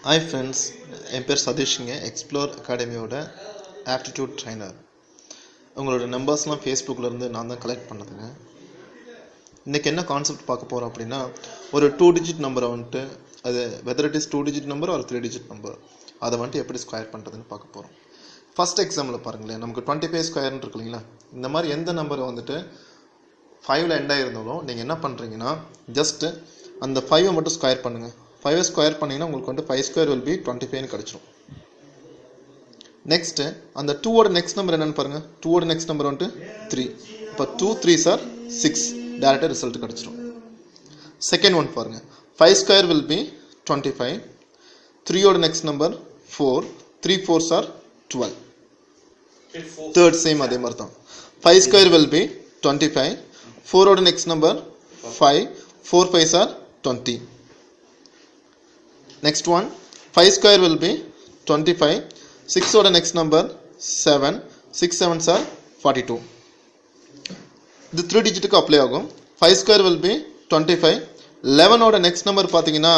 Hi friends, என் பேர் சதீஷுங்க. எக்ஸ்ப்ளோர் அகாடமியோட ஆப்டிடியூட் ட்ரைனர். உங்களோட நம்பர்ஸ்லாம் ஃபேஸ்புக்கிலேருந்து நான் தான் கலெக்ட் பண்ணதுங்க. இன்றைக்கி என்ன கான்செப்ட் பார்க்க போகிறோம் அப்படின்னா, ஒரு 2 டிஜிட் நம்பரை வந்துட்டு அது whether it is 2 digit number ஒரு 3 டிஜிட் நம்பர், அதை வந்துட்டு எப்படி ஸ்கொயர் பண்ணுறதுன்னு பார்க்க போகிறோம். ஃபஸ்ட் எக்ஸாம்பிள் பாருங்களேன், நமக்கு 25 ஸ்கொயர்னு இருக்கு இல்லைங்களா. இந்த மாதிரி எந்த நம்பரை வந்துட்டு 5ல் எண்ட் ஆகிருந்தாலும் நீங்கள் என்ன பண்ணுறீங்கன்னா, ஜஸ்ட்டு அந்த 5 மட்டும் ஸ்கொயர் பண்ணுங்கள். 5 ஸ்கொயர் பண்ணிங்கன்னா உங்களுக்கு வந்து 5 ஸ்கொயர் வில் பி 25 கிடச்சிரும். நெக்ஸ்ட்டு அந்த 2ஓட நெக்ஸ்ட் நம்பர் என்னென்னு பாருங்கள். 2ஓட நெக்ஸ்ட் நம்பர் வந்துட்டு 3. இப்போ 2 3s are 6, டேரெக்டாக ரிசல்ட் கிடச்சிரும். செகண்ட் ஒன் பாருங்கள், 5 ஸ்கொயர் வில் பி 25. 3ஓட next number 4. 3 4s are 12. Third same அதே மாதிரி தான். 5 ஸ்கொயர் வில் பி 25. 4ஓட next number 5. 4 5s are 20. Next one, 5 square will be 25. 6 oda next number 7. 6 7s are 42. The 3 digit ku apply agum. 5 square will be 25. 11 oda next number pathina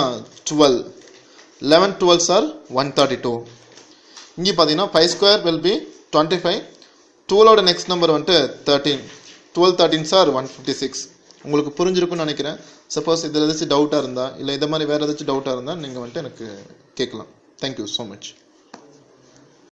12. 11 12s are 132. Ingi pathina 5 square will be 25. 12 oda next number vantu 13. 12 13s are 156. உங்களுக்கு புரிஞ்சிருக்கும்னு நினைக்கிறேன். Suppose இதில் ஏதாச்சும் டவுட்டாக இருந்தால் இல்லை இதை மாதிரி வேறு ஏதாச்சும் டவுட்டாக இருந்தால் நீங்கள் வந்துட்டு எனக்கு கேட்கலாம். Thank you so much.